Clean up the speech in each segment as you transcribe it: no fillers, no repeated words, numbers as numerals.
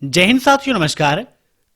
जय हिंद साथियों, नमस्कार।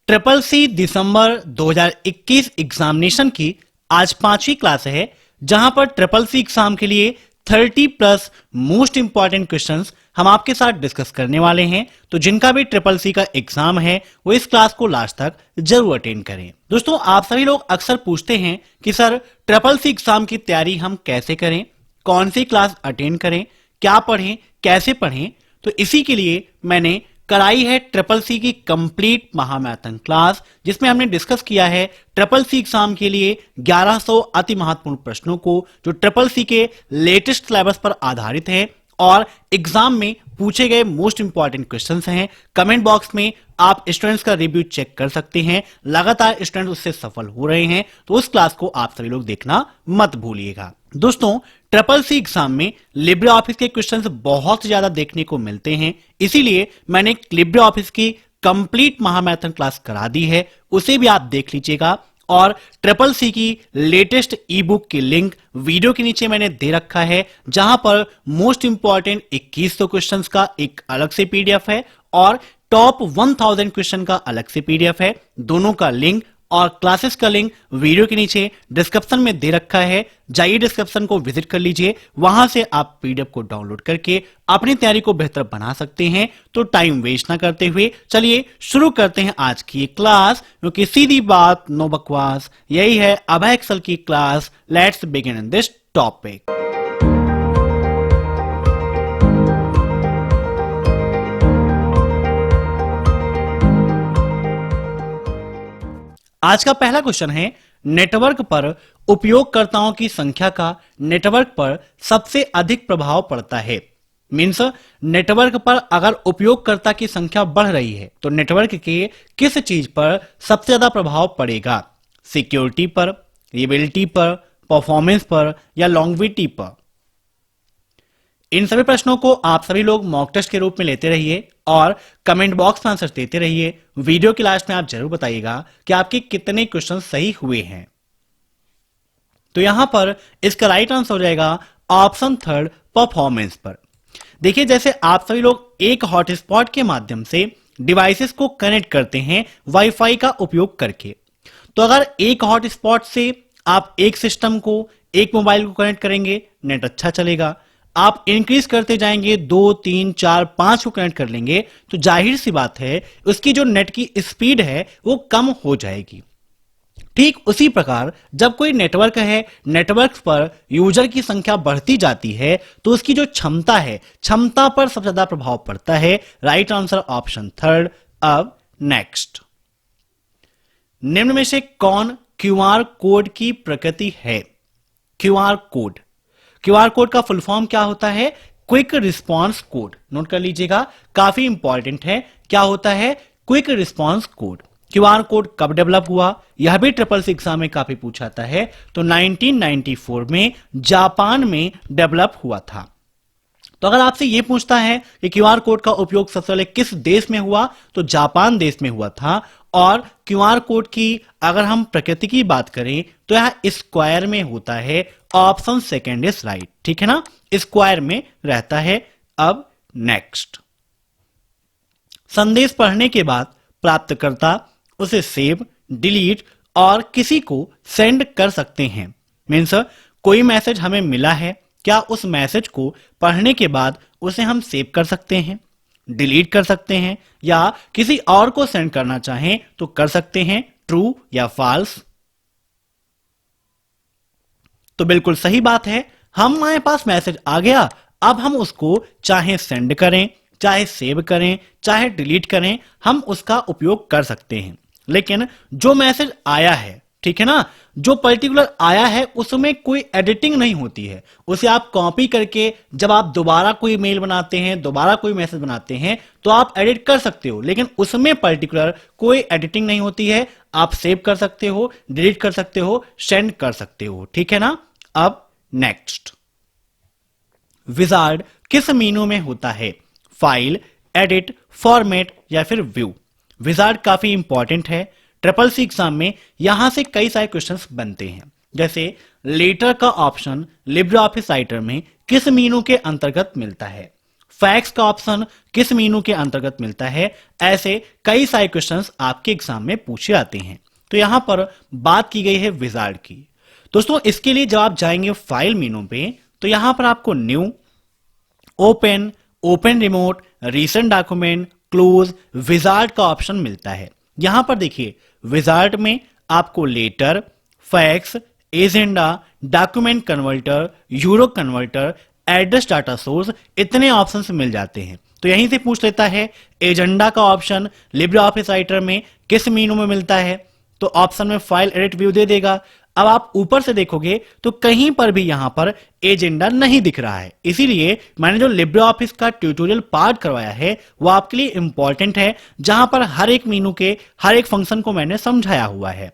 ट्रिपल सी दिसंबर 2021 एग्जामिनेशन की आज 5वीं क्लास है, जहां पर ट्रिपल सी एग्जाम के लिए 30 प्लस मोस्ट इंपॉर्टेंट क्वेश्चंस हम आपके साथ डिस्कस करने वाले हैं। तो जिनका भी ट्रिपल सी का एग्जाम है वो इस क्लास को लास्ट तक जरूर अटेंड करें। दोस्तों, आप सभी लोग अक्सर पूछते हैं कि सर ट्रिपल सी एग्जाम की तैयारी हम कैसे करें, कौन सी क्लास अटेंड करें, क्या पढ़ें, कैसे पढ़ें। तो इसी के लिए मैंने कराई है ट्रिपल सी की कंप्लीट महामैराथन क्लास, जिसमें हमने डिस्कस किया है ट्रिपल सी एग्जाम के लिए 1100 अति महत्वपूर्ण प्रश्नों को, जो ट्रिपल सी के लेटेस्ट सिलेबस पर आधारित है और एग्जाम में पूछे गए मोस्ट इंपॉर्टेंट क्वेश्चंस हैं। कमेंट बॉक्स में आप स्टूडेंट्स का रिव्यू चेक कर सकते हैं। लगातार स्टूडेंट उससे सफल हो रहे हैं, तो उस क्लास को आप सभी लोग देखना मत भूलिएगा। दोस्तों, ट्रिपल सी एग्जाम में लिब्रे ऑफिस के क्वेश्चंस बहुत ज्यादा देखने को मिलते हैं, इसीलिए मैंने लिब्रे ऑफिस की कंप्लीट महामैराथन क्लास करा दी है, उसे भी आप देख लीजिएगा। और ट्रिपल सी की लेटेस्ट ई बुक की लिंक वीडियो के नीचे मैंने दे रखा है, जहां पर मोस्ट इंपॉर्टेंट 2100 क्वेश्चंस का एक अलग से पीडीएफ है और टॉप 1000 क्वेश्चन का अलग से पीडीएफ है। दोनों का लिंक और क्लासेस का लिंक वीडियो के नीचे डिस्क्रिप्शन में दे रखा है। जाइए डिस्क्रिप्शन को विजिट कर लीजिए, वहां से आप पीडीएफ को डाउनलोड करके अपनी तैयारी को बेहतर बना सकते हैं। तो टाइम वेस्ट ना करते हुए चलिए शुरू करते हैं आज की क्लास, क्योंकि सीधी बात नो बकवास, यही है अभय एक्सेल की class. Let's begin in this topic. आज का पहला क्वेश्चन है, नेटवर्क पर उपयोगकर्ताओं की संख्या का नेटवर्क पर सबसे अधिक प्रभाव पड़ता है। मीन्स नेटवर्क पर अगर उपयोगकर्ता की संख्या बढ़ रही है तो नेटवर्क के किस चीज पर सबसे ज्यादा प्रभाव पड़ेगा? सिक्योरिटी पर, रिलायबिलिटी पर, परफॉर्मेंस पर या लॉन्गेविटी पर? इन सभी प्रश्नों को आप सभी लोग मॉक टेस्ट के रूप में लेते रहिए और कमेंट बॉक्स में आंसर देते रहिए। वीडियो के लास्ट में आप जरूर बताइएगा कि आपके कितने क्वेश्चन सही हुए हैं। तो यहां पर इसका राइट आंसर हो जाएगा ऑप्शन थर्ड, परफॉर्मेंस पर। देखिए, जैसे आप सभी लोग एक हॉटस्पॉट के माध्यम से डिवाइसेस को कनेक्ट करते हैं वाईफाई का उपयोग करके, तो अगर एक हॉटस्पॉट से आप एक सिस्टम को, एक मोबाइल को कनेक्ट करेंगे, नेट अच्छा चलेगा। आप इंक्रीज करते जाएंगे, 2, 3, 4, 5 को कनेक्ट कर लेंगे, तो जाहिर सी बात है उसकी जो नेट की स्पीड है वो कम हो जाएगी। ठीक उसी प्रकार जब कोई नेटवर्क है, नेटवर्क पर यूजर की संख्या बढ़ती जाती है तो उसकी जो क्षमता है, क्षमता पर सबसे ज्यादा प्रभाव पड़ता है। Right answer option third. अब नेक्स्ट, निम्न में से कौन क्यूआर कोड की प्रकृति है? क्यूआर कोड, क्यूआर कोड का फुल फॉर्म क्या होता है? Quick response code. नोट कर लीजिएगा, काफी इंपॉर्टेंट है। क्या होता है? Quick response code. QR code कब डेवलप हुआ? यह भी ट्रिपल सी एग्जाम में काफी पूछा जाता है। तो 1994 में जापान में डेवलप हुआ था। तो अगर आपसे यह पूछता है कि क्यूआर कोड का उपयोग सबसे पहले किस देश में हुआ, तो जापान देश में हुआ था। और क्यूआर कोड की अगर हम प्रकृति की बात करें तो यह स्क्वायर में होता है। ऑप्शन सेकेंड इज राइट, ठीक है ना, स्क्वायर में रहता है। अब नेक्स्ट, संदेश पढ़ने के बाद प्राप्तकर्ता उसे सेव, डिलीट और किसी को सेंड कर सकते हैं। मीन्स कोई मैसेज हमें मिला है, क्या उस मैसेज को पढ़ने के बाद उसे हम सेव कर सकते हैं, डिलीट कर सकते हैं या किसी और को सेंड करना चाहें तो कर सकते हैं? ट्रू या फॉल्स? तो बिल्कुल सही बात है, हमारे पास मैसेज आ गया, अब हम उसको चाहे सेंड करें, चाहे सेव करें, चाहे डिलीट करें, हम उसका उपयोग कर सकते हैं। लेकिन जो मैसेज आया है, ठीक है ना, जो पर्टिकुलर आया है उसमें कोई एडिटिंग नहीं होती है। उसे आप कॉपी करके जब आप दोबारा कोई मेल बनाते हैं, दोबारा कोई मैसेज बनाते हैं, तो आप एडिट कर सकते हो, लेकिन उसमें पर्टिकुलर कोई एडिटिंग नहीं होती है। आप सेव कर सकते हो, डिलीट कर सकते हो, सेंड कर सकते हो, ठीक है ना। अब नेक्स्ट, विजार्ड किस मीनू में होता है? फाइल, एडिट, फॉर्मेट या फिर व्यू? विजार्ड काफी इंपॉर्टेंट है। ट्रिपल सी एग्जाम में यहां से कई सारे क्वेश्चंस बनते हैं। जैसे लेटर का ऑप्शन लिब्रे ऑफिस राइटर में किस मीनू के अंतर्गत मिलता है? फैक्स का ऑप्शन किस मीनू के अंतर्गत मिलता है, ऐसे कई सारे क्वेश्चंस आपके एग्जाम में पूछे जाते हैं। तो यहां पर बात की गई है विजार्ड की। दोस्तों इसके लिए जब आप जाएंगे फाइल मीनू पे तो यहां पर आपको new, open, open remote, recent document, close, wizard का ऑप्शन मिलता है। यहां पर देखिए विजार्ड में आपको letter, fax, agenda, document converter, euro converter, address data source, इतने ऑप्शंस मिल जाते हैं। तो यहीं से पूछ लेता है एजेंडा का ऑप्शन लिब्रे ऑफिस राइटर में किस मीनू में मिलता है, तो ऑप्शन में फाइल एडिट व्यू दे देगा। अब आप ऊपर से देखोगे तो कहीं पर भी यहां पर एजेंडा नहीं दिख रहा है, इसीलिए मैंने जो लिब्रे ऑफिस का ट्यूटोरियल पार्ट करवाया है वो आपके लिए इंपॉर्टेंट है, जहां पर हर एक मीनू के हर एक फंक्शन को मैंने समझाया हुआ है।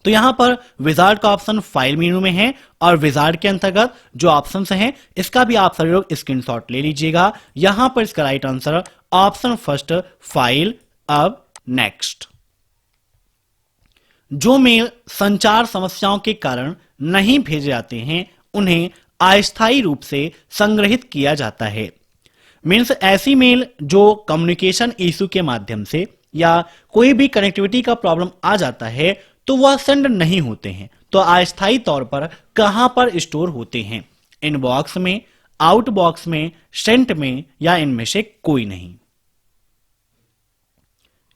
तो यहां पर विजार्ड का ऑप्शन फाइल मेनू में है और विजार्ड के अंतर्गत जो ऑप्शंस हैं इसका भी आप सभी लोग स्क्रीनशॉट ले लीजिएगा। यहां पर इसका right answer option first file. अब नेक्स्ट, जो मेल संचार समस्याओं के कारण नहीं भेजे जाते हैं उन्हें अस्थायी रूप से संग्रहित किया जाता है। मीन्स ऐसी मेल जो कम्युनिकेशन इशू के माध्यम से या कोई भी कनेक्टिविटी का प्रॉब्लम आ जाता है तो वह सेंड नहीं होते हैं, तो अस्थायी तौर पर कहां पर स्टोर होते हैं, इनबॉक्स में, आउटबॉक्स में, सेंट में या इनमें से कोई नहीं।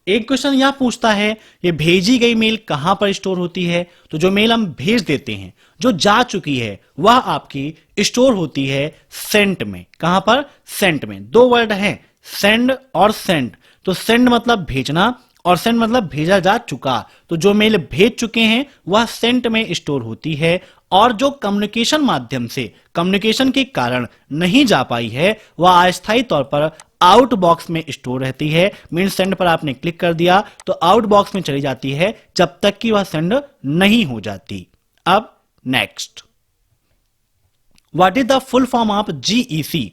एक क्वेश्चन यह पूछता है ये भेजी गई मेल कहां पर स्टोर होती है, तो जो मेल हम भेज देते हैं जो जा चुकी है वह आपकी स्टोर होती है सेंट में। कहां पर? सेंट में। दो वर्ड है सेंड और सेंट, तो सेंड मतलब भेजना और सेंड मतलब भेजा जा चुका, तो जो मेल भेज चुके हैं वह सेंट में स्टोर होती है, और जो कम्युनिकेशन माध्यम से कम्युनिकेशन के कारण नहीं जा पाई है वह अस्थायी तौर पर आउट बॉक्स में स्टोर रहती है। मीन सेंड पर आपने क्लिक कर दिया तो आउट बॉक्स में चली जाती है जब तक कि वह सेंड नहीं हो जाती। अब next, what is the full form of GEC?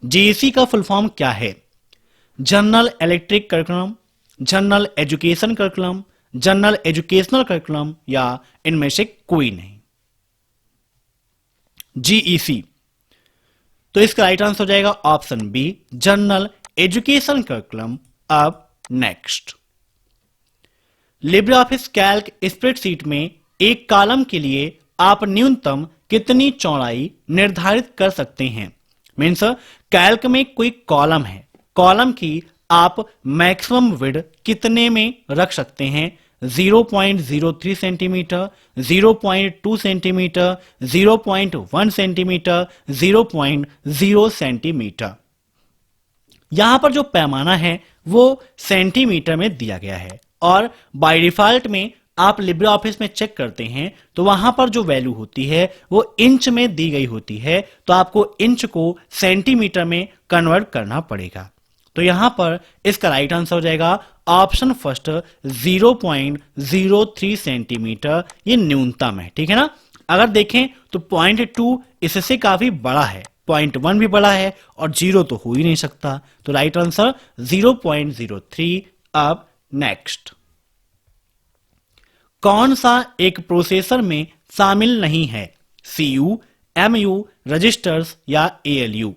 GEC का फुल फॉर्म क्या है? General electric curriculum, general education curriculum, general educational curriculum या इनमें से कोई नहीं। जीईसी, तो इसका राइट आंसर हो जाएगा option B general education curriculum. अब next, Libre Office Calc spreadsheet में एक कॉलम के लिए आप न्यूनतम कितनी चौड़ाई निर्धारित कर सकते हैं? मीन्स कैल्क में कोई कॉलम है, कॉलम की आप मैक्सिमम विड्थ कितने में रख सकते हैं? 0.03 सेंटीमीटर, 0.2 सेंटीमीटर, 0.1 सेंटीमीटर, 0.0 सेंटीमीटर। यहां पर जो पैमाना है वो सेंटीमीटर में दिया गया है, और बाय डिफॉल्ट में आप लिब्रे ऑफिस में चेक करते हैं तो वहां पर जो वैल्यू होती है वो इंच में दी गई होती है, तो आपको इंच को सेंटीमीटर में कन्वर्ट करना पड़ेगा। तो यहां पर इसका राइट आंसर हो जाएगा ऑप्शन फर्स्ट 0.03 सेंटीमीटर, ये न्यूनतम है, ठीक है ना। अगर देखें तो 0.2 इससे काफी बड़ा है, 0.1 भी बड़ा है और 0 तो हो ही नहीं सकता, तो राइट आंसर 0.03। अब नेक्स्ट, कौन सा एक प्रोसेसर में शामिल नहीं है? CU, MU, रजिस्टर्स या ALU?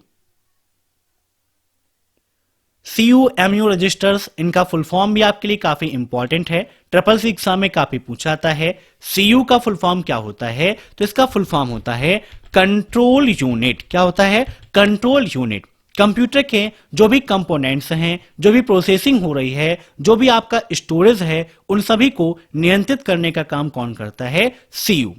CU, MU रजिस्टर्स, इनका फुल फॉर्म भी आपके लिए काफी इंपॉर्टेंट है, SSC एग्जाम में काफी पूछा जाता है। CU का फुल फॉर्म क्या होता है? तो इसका फुल फॉर्म होता है कंट्रोल यूनिट। क्या होता है? Control unit. कंप्यूटर के जो भी कंपोनेंट्स हैं, जो भी प्रोसेसिंग हो रही है, जो भी आपका स्टोरेज है, उन सभी को नियंत्रित करने का काम कौन करता है? CU।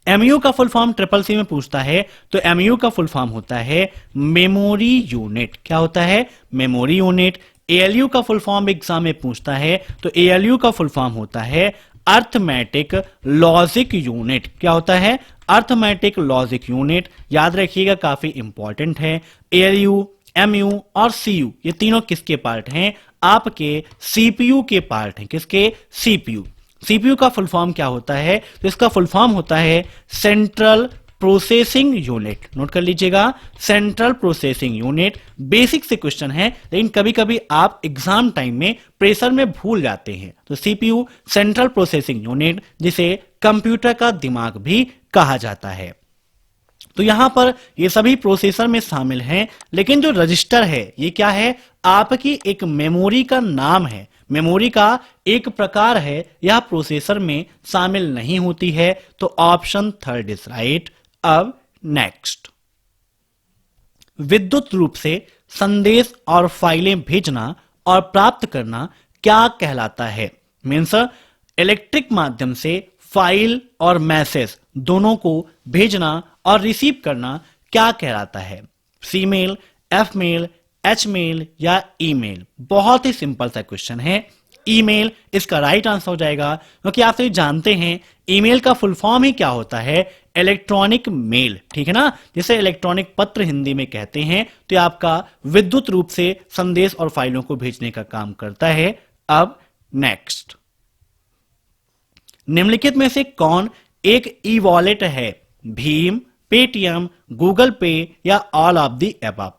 MU का फुल फॉर्म SSC में पूछता है, तो MU का फुल फॉर्म होता है मेमोरी यूनिट। क्या होता है? Memory unit. ALU का फुल फॉर्म एग्जाम में पूछता है, तो ALU का फुल फॉर्म होता है अर्थमेटिक लॉजिक यूनिट। क्या होता है? Arithmetic logic unit. याद रखिएगा, काफी इंपॉर्टेंट है। ALU, MU और CU ये तीनों किसके पार्ट हैं? आपके CPU के पार्ट हैं। किसके? CPU। CPU का फुल फॉर्म क्या होता है? तो इसका फुल फॉर्म होता है सेंट्रल प्रोसेसिंग यूनिट। नोट कर लीजिएगा, सेंट्रल प्रोसेसिंग यूनिट। बेसिक से क्वेश्चन है, लेकिन कभी कभी आप एग्जाम टाइम में प्रेशर में भूल जाते हैं। तो CPU सेंट्रल प्रोसेसिंग यूनिट, जिसे कंप्यूटर का दिमाग भी कहा जाता है। तो तो यहां पर ये सभी प्रोसेसर में शामिल हैं, लेकिन जो रजिस्टर है ये क्या है, आपकी एक मेमोरी का नाम है, मेमोरी का एक प्रकार है, यह प्रोसेसर में शामिल नहीं होती है। तो ऑप्शन थर्ड इज राइट। अब नेक्स्ट, विद्युत रूप से संदेश और फाइलें भेजना और प्राप्त करना क्या कहलाता है? मीन्स इलेक्ट्रिक माध्यम से फाइल और मैसेज दोनों को भेजना और रिसीव करना क्या कहलाता है? C mail, F mail, H mail या ईमेल? बहुत ही सिंपल सा क्वेश्चन है, ईमेल इसका राइट आंसर हो जाएगा, क्योंकि आप सभी जानते हैं ईमेल का फुल फॉर्म ही क्या होता है, इलेक्ट्रॉनिक मेल, ठीक है ना, जिसे इलेक्ट्रॉनिक पत्र हिंदी में कहते हैं। तो ये आपका विद्युत रूप से संदेश और फाइलों को भेजने का काम करता है। अब नेक्स्ट, निम्नलिखित में से कौन एक ई वॉलेट है? भीम, पेटीएम, गूगल पे या ऑल ऑफ द अबव?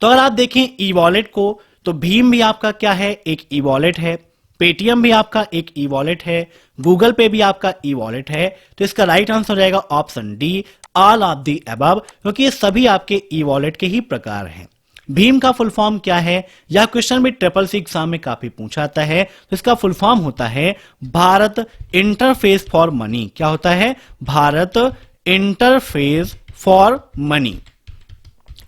तो अगर आप देखें ई वॉलेट को, तो भीम भी आपका क्या है, एक ई वॉलेट है, पेटीएम भी आपका एक ई वॉलेट है, गूगल पे भी आपका ई वॉलेट है। तो इसका राइट आंसर हो जाएगा option D, all of the above, क्योंकि ये सभी आपके ई वॉलेट के ही प्रकार हैं। भीम का फुल फॉर्म क्या है? यह क्वेश्चन भी SSC एग्जाम में काफी पूछा जाता है। तो इसका फुल फॉर्म होता है भारत इंटरफेस फॉर मनी। क्या होता है? Bharat interface for money.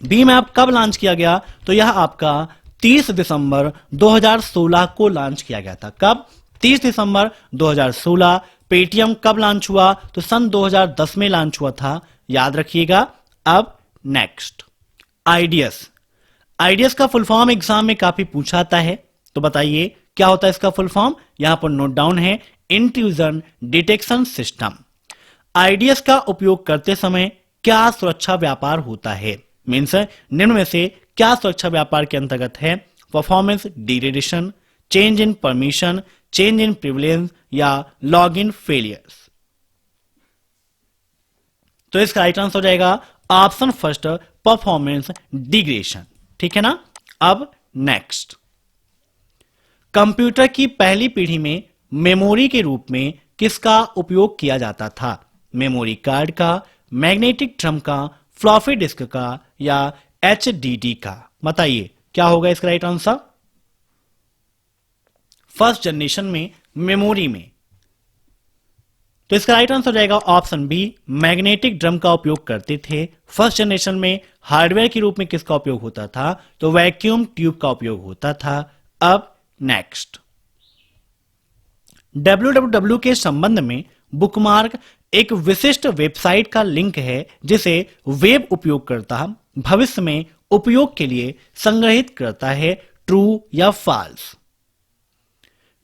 Bhim app कब लॉन्च किया गया? तो यह आपका 30 दिसंबर 2016 को लॉन्च किया गया था। कब? 30 दिसंबर 2016। पेटीएम कब लॉन्च हुआ? तो सन 2010 में लॉन्च हुआ था, याद रखिएगा। अब नेक्स्ट, आईडीएस। आईडीएस का फुल फॉर्म एग्जाम में काफी पूछा जाता है, तो बताइए क्या होता है इसका फुल फॉर्म? यहां पर नोट डाउन है, इंट्रूजन डिटेक्शन सिस्टम। आईडीएस का उपयोग करते समय क्या सुरक्षा व्यापार होता है? मीन्स निम्न में से क्या सुरक्षा व्यापार के अंतर्गत है? Performance degradation, change in permission, change in privilege या लॉग इन फेलियर्स? तो इसका राइट आंसर हो जाएगा ऑप्शन फर्स्ट, परफॉर्मेंस डिग्रेडेशन, ठीक है ना। अब नेक्स्ट, कंप्यूटर की पहली पीढ़ी में मेमोरी के रूप में किसका उपयोग किया जाता था? मेमोरी कार्ड का, मैग्नेटिक ड्रम का, फ्लॉपी डिस्क का या एचडीडी का? बताइए क्या होगा इसका राइट आंसर? फर्स्ट जनरेशन में मेमोरी में, तो इसका राइट आंसर हो जाएगा ऑप्शन बी, मैग्नेटिक ड्रम का उपयोग करते थे। फर्स्ट जनरेशन में हार्डवेयर के रूप में किसका उपयोग होता था? तो वैक्यूम ट्यूब का उपयोग होता था। अब नेक्स्ट, www के संबंध में बुकमार्क एक विशिष्ट वेबसाइट का लिंक है जिसे वेब उपयोगकर्ता भविष्य में उपयोग के लिए संग्रहित करता है, ट्रू या false?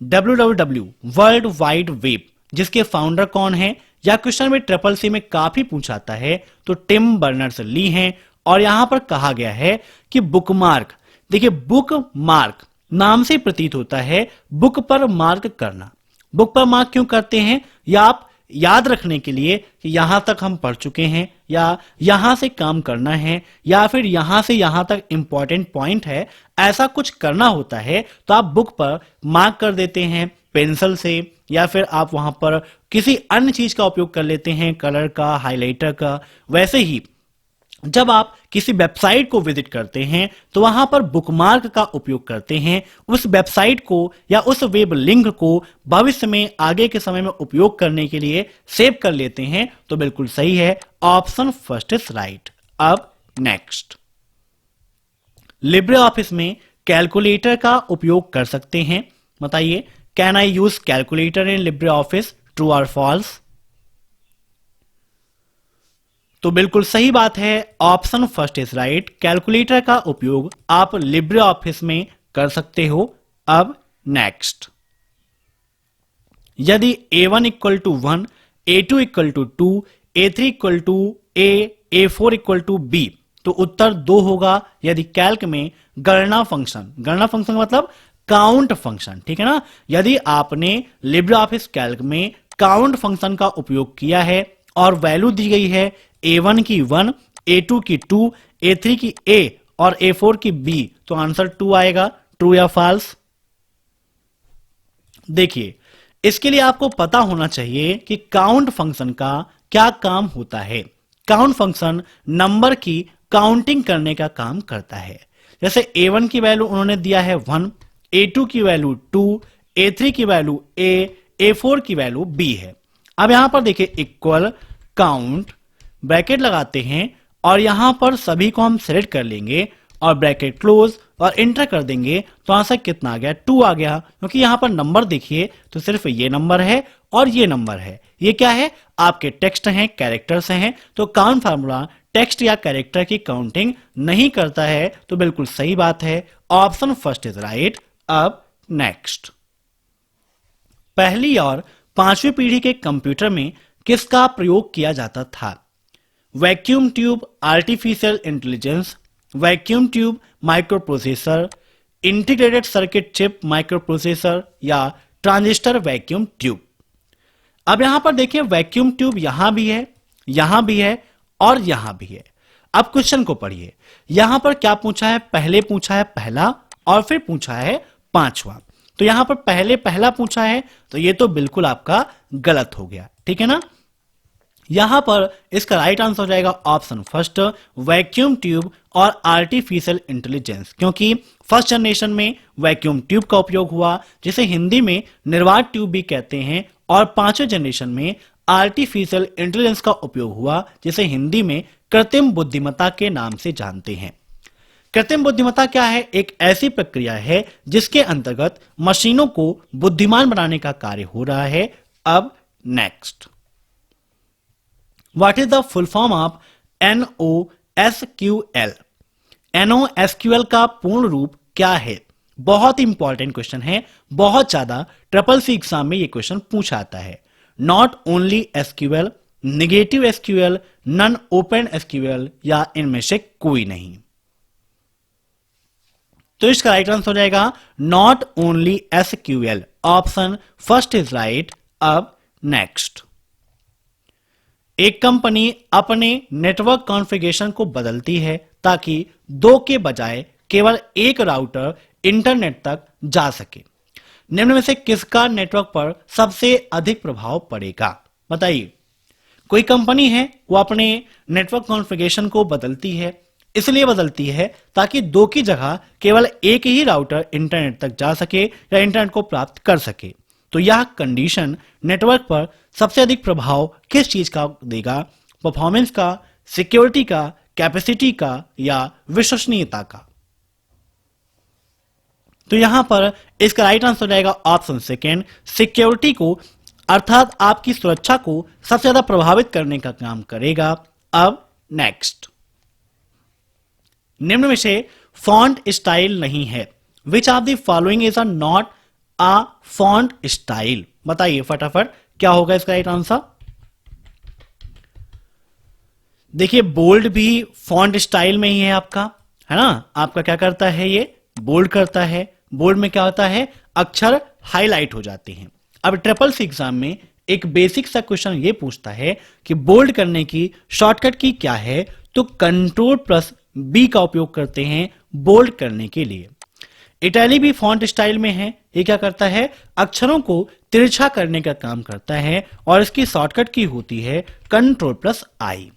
www world wide web, जिसके फाउंडर कौन है? यह क्वेश्चन में SSC में काफी पूछाता है, तो टिम बर्नर्स ली हैं। और यहां पर कहा गया है कि बुकमार्क, देखिए बुक मार्क नाम से प्रतीत होता है बुक पर मार्क करना। बुक पर मार्क क्यों करते हैं? या आप याद रखने के लिए कि यहां तक हम पढ़ चुके हैं, या यहां से काम करना है, या फिर यहां से यहां तक इंपॉर्टेंट पॉइंट है, ऐसा कुछ करना होता है तो आप बुक पर मार्क कर देते हैं पेंसिल से, या फिर आप वहां पर किसी अन्य चीज का उपयोग कर लेते हैं, कलर का, हाइलाइटर का। वैसे ही जब आप किसी वेबसाइट को विजिट करते हैं तो वहां पर बुकमार्क का उपयोग करते हैं, उस वेबसाइट को या उस वेब लिंक को भविष्य में आगे के समय में उपयोग करने के लिए सेव कर लेते हैं। तो बिल्कुल सही है, ऑप्शन फर्स्ट इज राइट। अब नेक्स्ट, लिब्रे ऑफिस में कैलकुलेटर का उपयोग कर सकते हैं? बताइए, can I use calculator in Libre office, true और फॉल्स? तो बिल्कुल सही बात है, option first is right. Calculator का उपयोग आप लिब्रे ऑफिस में कर सकते हो। अब नेक्स्ट, यदि A1 equal to 1, A2 equal to 2, A3 equal to A, A4 equal to B, तो उत्तर 2 होगा यदि कैल्क में गणना फंक्शन का मतलब काउंट फंक्शन, ठीक है ना। यदि आपने लिब्रे ऑफिस कैल्क में काउंट फंक्शन का उपयोग किया है और वैल्यू दी गई है A1 की 1, A2 की 2, A3 की A और A4 की B, तो आंसर 2 आएगा। ट्रू या फॉल्स? देखिए, इसके लिए आपको पता होना चाहिए कि काउंट फंक्शन का क्या काम होता है। काउंट फंक्शन नंबर की काउंटिंग करने का काम करता है। जैसे A1 की वैल्यू उन्होंने दिया है 1, A2 की वैल्यू 2, A3 की वैल्यू A, A4 की वैल्यू B है। अब यहां पर देखिए इक्वल काउंट ब्रैकेट लगाते हैं और यहां पर सभी को हम सेलेक्ट कर लेंगे और ब्रैकेट क्लोज और एंटर कर देंगे तो आंसर कितना आ गया, 2 आ गया। क्योंकि यहां पर नंबर देखिए तो सिर्फ ये नंबर है और ये नंबर है। ये क्या है, आपके टेक्स्ट हैं, कैरेक्टर्स हैं। तो काउंट फार्मूला टेक्स्ट या कैरेक्टर की काउंटिंग नहीं करता है। तो बिल्कुल सही बात है, ऑप्शन फर्स्ट इज राइट। अब नेक्स्ट, पहली और पांचवी पीढ़ी के कंप्यूटर में किसका प्रयोग किया जाता था। Vacuum tube, artificial intelligence, vacuum tube micro processor, integrated circuit chip micro processor या ट्रांजिस्टर वैक्यूम ट्यूब। अब यहां पर देखिए वैक्यूम ट्यूब यहां भी है, यहां भी है और यहां भी है। अब क्वेश्चन को पढ़िए, यहां पर क्या पूछा है, पहले पूछा है पहला और फिर पूछा है पांचवा। तो यहां पर पहले पहला पूछा है तो ये तो बिल्कुल आपका गलत हो गया, ठीक है ना। यहां पर इसका राइट आंसर हो जाएगा ऑप्शन फर्स्ट, वैक्यूम ट्यूब और आर्टिफिशियल इंटेलिजेंस। क्योंकि फर्स्ट जनरेशन में वैक्यूम ट्यूब का उपयोग हुआ, जिसे हिंदी में निर्वात ट्यूब भी कहते हैं, और पांचवें जनरेशन में आर्टिफिशियल इंटेलिजेंस का उपयोग हुआ, जिसे हिंदी में कृत्रिम बुद्धिमत्ता के नाम से जानते हैं। कृत्रिम बुद्धिमत्ता क्या है, एक ऐसी प्रक्रिया है जिसके अंतर्गत मशीनों को बुद्धिमान बनाने का कार्य हो रहा है। अब next, what is the full form of NoSQL। NoSQL का पूर्ण रूप क्या है, बहुत इंपॉर्टेंट क्वेश्चन है, बहुत ज्यादा ट्रिपल सी एग्जाम में ये क्वेश्चन पूछा आता है। Not only SQL, negative SQL, non open SQL या इनमें से कोई नहीं। तो इसका राइट आंसर हो जाएगा not only SQL, option first is right. अब नेक्स्ट, एक कंपनी अपने नेटवर्क कॉन्फ़िगरेशन को बदलती है ताकि 2 के बजाय केवल एक राउटर इंटरनेट तक जा सके। निम्न में से किसका नेटवर्क पर सबसे अधिक प्रभाव पड़ेगा, बताइए। कोई कंपनी है, वो अपने नेटवर्क कॉन्फ़िगरेशन को बदलती है, इसलिए बदलती है ताकि 2 की जगह केवल एक ही राउटर इंटरनेट तक जा सके या इंटरनेट को प्राप्त कर सके। तो यह कंडीशन नेटवर्क पर सबसे अधिक प्रभाव किस चीज का देगा, परफॉर्मेंस का, सिक्योरिटी का, कैपेसिटी का या विश्वसनीयता का। तो यहां पर इसका राइट आंसर हो जाएगा ऑप्शन सेकेंड, सिक्योरिटी को, अर्थात आपकी सुरक्षा को सबसे ज्यादा प्रभावित करने का काम करेगा। अब नेक्स्ट, निम्न में से फॉन्ट स्टाइल नहीं है, which of the following is not a font style. बताइए फटाफट क्या होगा इसका राइट आंसर। देखिए बोल्ड भी फॉन्ट स्टाइल में ही है आपका, है ना। आपका क्या करता है, ये बोल्ड करता है। बोल्ड में क्या होता है, अक्षर हाईलाइट हो जाते हैं। अब ट्रिपल सी एग्जाम में एक बेसिक सा क्वेश्चन ये पूछता है कि बोल्ड करने की शॉर्टकट की क्या है, तो Ctrl+B का उपयोग करते हैं बोल्ड करने के लिए। इटैली भी फॉन्ट स्टाइल में है, ये क्या करता है, अक्षरों को तिरछा करने का काम करता है और इसकी शॉर्टकट की होती है Ctrl+I।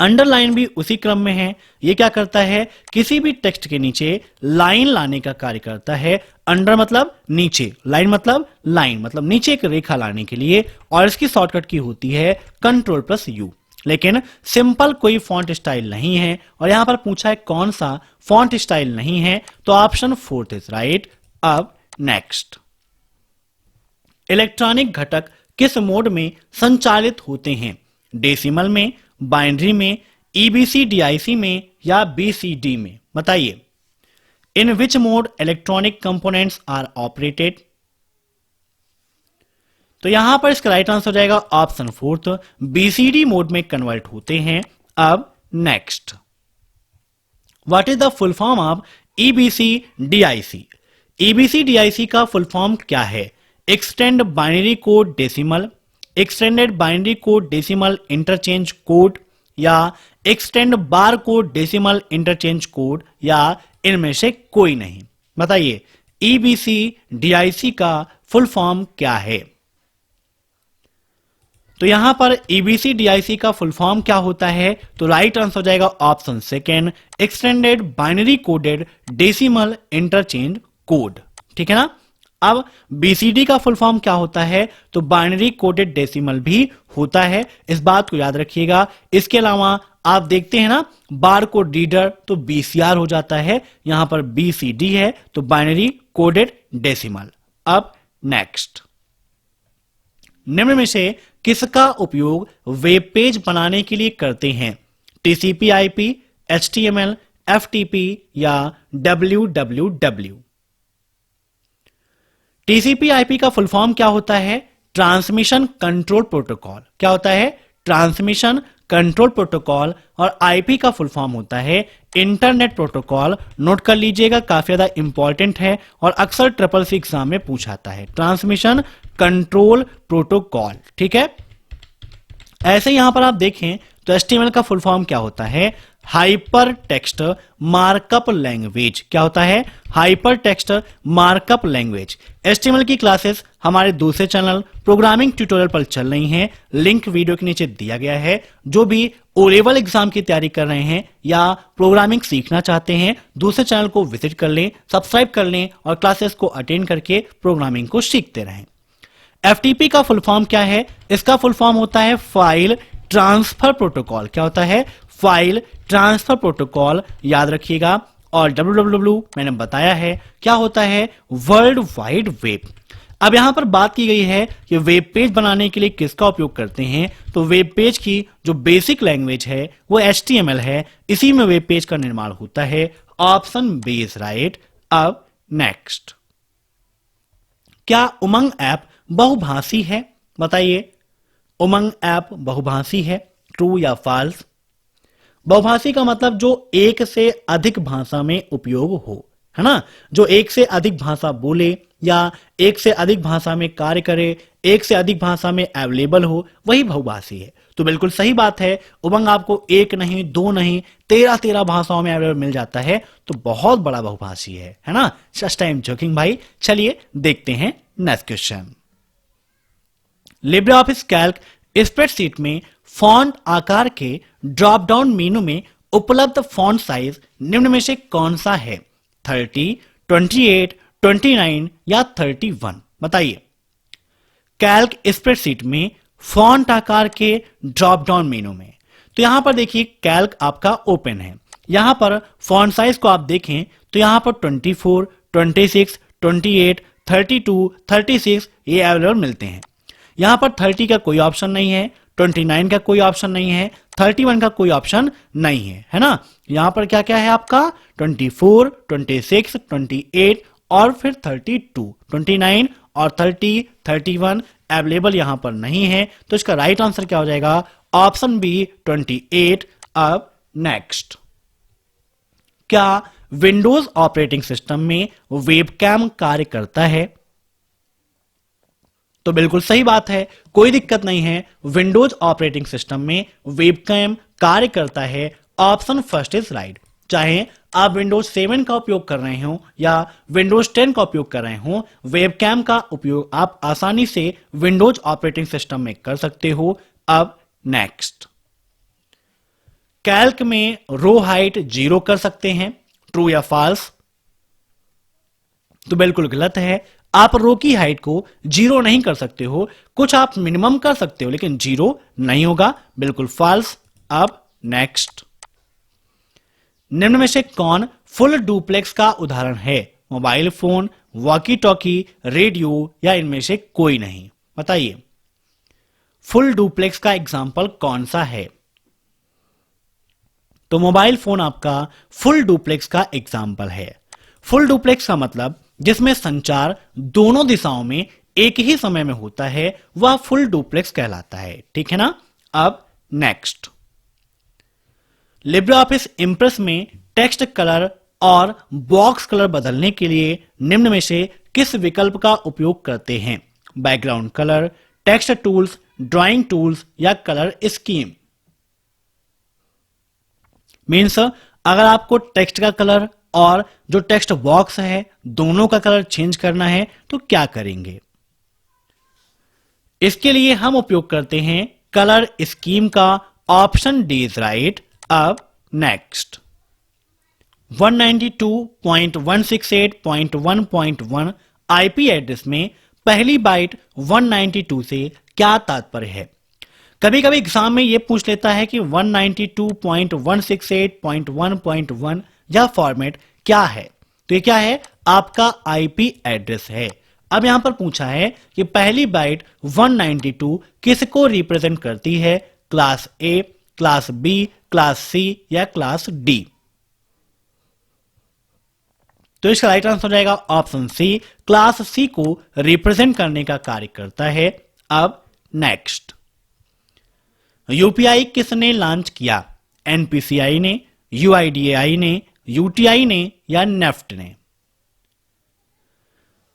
अंडरलाइन भी उसी क्रम में है, ये क्या करता है, किसी भी टेक्स्ट के नीचे लाइन लाने का कार्य करता है। अंडर मतलब नीचे, लाइन मतलब लाइन, मतलब नीचे एक रेखा लाने के लिए, और इसकी शॉर्टकट की होती है Ctrl+U। लेकिन सिंपल कोई फॉन्ट स्टाइल नहीं है, और यहां पर पूछा है कौन सा फॉन्ट स्टाइल नहीं है, तो ऑप्शन फोर्थ इज राइट। अब नेक्स्ट, इलेक्ट्रॉनिक घटक किस मोड में संचालित होते हैं, डेसिमल में, बाइनरी में, EBC DIC में या BCD में। बताइए, in which mode electronic components are operated. तो यहां पर इसका राइट आंसर हो जाएगा ऑप्शन फोर्थ, BCD मोड में कन्वर्ट होते हैं। अब next, what is the full form of EBC DIC। EBC DIC का फुल फॉर्म क्या है, extend binary code decimal, extended binary code decimal interchange code या extend bar code decimal interchange code या इनमें से कोई नहीं। बताइए EBC DIC का फुल फॉर्म क्या है। तो यहां पर EBC DIC का फुल फॉर्म क्या होता है? तो राइट आंसर हो जाएगा option second, extended binary coded decimal interchange code. ठीक है ना। अब BCD का फुल फॉर्म क्या होता है? तो बाइनरी कोडेड डेसिमल भी होता है, इस बात को याद रखिएगा। इसके अलावा आप देखते हैं ना बार कोड रीडर, तो BCR हो जाता है, यहां पर BCD है तो बाइनरी कोडेड डेसिमल। अब नेक्स्ट, निम्न में से किसका उपयोग वेब पेज बनाने के लिए करते हैं? TCP/IP, HTML, FTP या www? TCP/IP का फुल फॉर्म क्या होता है? Transmission control protocol. क्या होता है? Transmission control protocol. और IP का फुल फॉर्म होता है इंटरनेट प्रोटोकॉल। नोट कर लीजिएगा, काफी ज्यादा इंपॉर्टेंट है और अक्सर SSC एग्जाम में पूछा आता है, ट्रांसमिशन कंट्रोल प्रोटोकॉल। ठीक है। ऐसे यहां पर आप देखें तो HTML का फुल फॉर्म क्या होता है? Hyper text markup language. क्या होता है? Hyper text markup language. HTML की क्लासेस हमारे दूसरे चैनल प्रोग्रामिंग ट्यूटोरियल पर चल रही हैं, लिंक वीडियो के नीचे दिया गया है। जो भी O लेवल एग्जाम की तैयारी कर रहे हैं या प्रोग्रामिंग सीखना चाहते हैं, दूसरे चैनल को विजिट कर लें, सब्सक्राइब कर लें और क्लासेस को अटेंड करके प्रोग्रामिंग को सीखते रहें। FTP का फुल फॉर्म क्या है? इसका फुल फॉर्म होता है फाइल ट्रांसफर प्रोटोकॉल। क्या होता है? फाइल ट्रांसफर प्रोटोकॉल, याद रखिएगा। और www मैंने बताया है क्या होता है? World wide web. अब यहां पर बात की गई है कि वेब पेज बनाने के लिए किसका उपयोग करते हैं, तो वेब पेज की जो बेसिक लैंग्वेज है वो HTML है, इसी में वेब पेज का निर्माण होता है। Option B is right. अब नेक्स्ट, क्या उमंग ऐप बहुभाषी है? बताइए, उमंग ऐप बहुभाषी है, ट्रू या फॉल्स? बहुभाषी का मतलब जो एक से अधिक भाषा में उपयोग हो, है ना, जो एक से अधिक भाषा बोले या एक से अधिक भाषा में कार्य करे, एक से अधिक भाषा में अवेलेबल हो, वही बहुभाषी है। तो बिल्कुल सही बात है, उमंग आपको एक नहीं, दो नहीं, 13 भाषाओं में अवेलेबल मिल जाता है, तो बहुत बड़ा बहुभाषी है ना। जस्ट आई एम जोकिंग भाई। चलिए देखते हैं next question. Libre Office Calc spreadsheet में फॉन्ट आकार के ड्रॉप डाउन मेनू में उपलब्ध फॉन्ट साइज निम्न में से कौन सा है? 30, 28, 29 या 31? बताइए। कैल्क स्प्रेडशीट में फॉन्ट आकार के ड्रॉप डाउन मेनू में, तो यहां पर देखिए कैल्क आपका ओपन है, यहां पर फॉन्ट साइज को आप देखें तो यहां पर 24, 26, 28, 32, 36 ये अवेलेबल मिलते हैं। यहां पर 30 का कोई ऑप्शन नहीं है, 29 का कोई ऑप्शन नहीं है, 31 का कोई ऑप्शन नहीं है ना। यहां पर क्या क्या है आपका? 24, 26, 28 और फिर 32, 29 और 30, 31 अवेलेबल यहां पर नहीं है, तो इसका राइट आंसर क्या हो जाएगा? Option B 28। अब नेक्स्ट, क्या विंडोज ऑपरेटिंग सिस्टम में वेबकैम कार्य करता है? तो बिल्कुल सही बात है, कोई दिक्कत नहीं है, विंडोज ऑपरेटिंग सिस्टम में वेबकैम कार्य करता है। Option first is right. चाहे आप विंडोज 7 का उपयोग कर रहे हो या विंडोज 10 का उपयोग कर रहे हो, वेबकैम का उपयोग आप आसानी से विंडोज ऑपरेटिंग सिस्टम में कर सकते हो। अब नेक्स्ट, कैल्क में रो हाइट 0 कर सकते हैं, ट्रू या फॉल्स? तो बिल्कुल गलत है, आप रो की हाइट को 0 नहीं कर सकते हो, कुछ आप मिनिमम कर सकते हो लेकिन 0 नहीं होगा, बिल्कुल फॉल्स। अब नेक्स्ट, निम्न में से कौन फुल डुप्लेक्स का उदाहरण है? Mobile phone, walkie talkie, radio या इनमें से कोई नहीं? बताइए, फुल डुप्लेक्स का एग्जाम्पल कौन सा है? तो मोबाइल फोन आपका फुल डुप्लेक्स का एग्जाम्पल है। फुल डुप्लेक्स का मतलब जिसमें संचार दोनों दिशाओं में एक ही समय में होता है, वह फुल डुप्लेक्स कहलाता है। ठीक है ना। अब नेक्स्ट, लिब्रे ऑफिस इंप्रेस में टेक्स्ट कलर और बॉक्स कलर बदलने के लिए निम्न में से किस विकल्प का उपयोग करते हैं? Background colour, text tools, drawing tools या कलर स्कीम? मीन्स अगर आपको टेक्स्ट का कलर और जो टेक्स्ट बॉक्स है दोनों का कलर चेंज करना है तो क्या करेंगे? इसके लिए हम उपयोग करते हैं कलर स्कीम का, ऑप्शन डी इज राइट। अब नेक्स्ट 192.168.1.1 आईपी एड्रेस में पहली बाइट 192 से क्या तात्पर्य है? कभी कभी एग्जाम में यह पूछ लेता है कि 192.168.1.1 यह फॉर्मेट क्या है। तो ये क्या है? आपका आईपी एड्रेस है। अब यहां पर पूछा है कि पहली बाइट 192 किसको रिप्रेजेंट करती है? Class A, class B, class C या क्लास डी? तो इसका राइट आंसर हो जाएगा ऑप्शन सी, क्लास सी को रिप्रेजेंट करने का कार्य करता है। अब नेक्स्ट, यूपीआई किसने लॉन्च किया? एनपीसीआई ने, यूआईडीएआई ने, यूटीआई ने या नेफ्ट ने?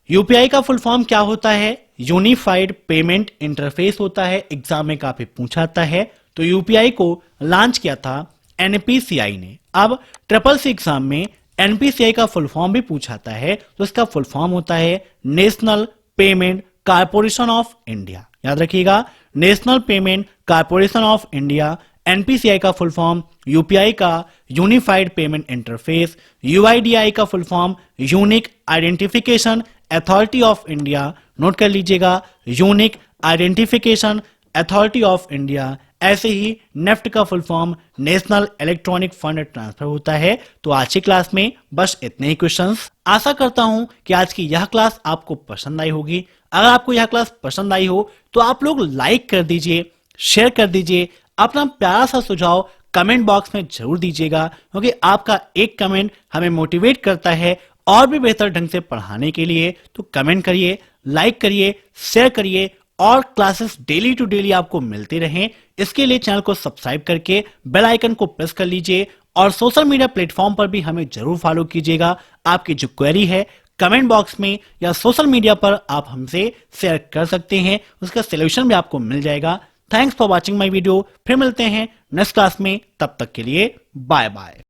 यूपीआई का फुल फॉर्म क्या होता है? यूनिफाइड पेमेंट इंटरफेस होता है। एग्जाम में काफी पूछा जाता है। तो यूपीआई को लॉन्च किया था एनपीसीआई ने। अब ट्रिपल सी एग्जाम में एनपीसीआई का फुल फॉर्म भी पूछाता है। तो इसका फुल फॉर्म होता है national payment corporation of India. याद रखिएगा, national payment corporation of India. NPCI का फुल फॉर्म, यूपीआई का यूनिफाइड पेमेंट इंटरफेस, यूआईडीआई का full form unique identification authority of India. Note कर लीजिएगा, unique identification authority of India. ऐसे ही NEFT का full form national electronic fund transfer होता है। तो आज की क्लास में बस इतने ही क्वेश्चंस। आशा करता हूं कि आज की यह क्लास आपको पसंद आई होगी। अगर आपको यह क्लास पसंद आई हो तो आप लोग लाइक कर दीजिए, शेयर कर दीजिए, अपना प्यारा सा सुझाव कमेंट बॉक्स में जरूर दीजिएगा, क्योंकि आपका एक कमेंट हमें मोटिवेट करता है और भी बेहतर ढंग से पढ़ाने के लिए। तो कमेंट करिए, लाइक करिए, शेयर करिए और क्लासेस डेली टू डेली आपको मिलते रहें। इसके लिए चैनल को सब्सक्राइब करके बेल आइकन को प्रेस कर लीजिए और सोशल मीडिया प्लेटफॉर्म पर भी हमें जरूर फॉलो कीजिएगा। आपकी जो क्वेरी है कमेंट बॉक्स में या सोशल मीडिया पर आप हमसे शेयर कर सकते हैं, उसका सॉल्यूशन भी आपको मिल जाएगा। Thanks for watching my video. फिर मिलते हैं नेक्स्ट क्लास में, तब तक के लिए बाय बाय।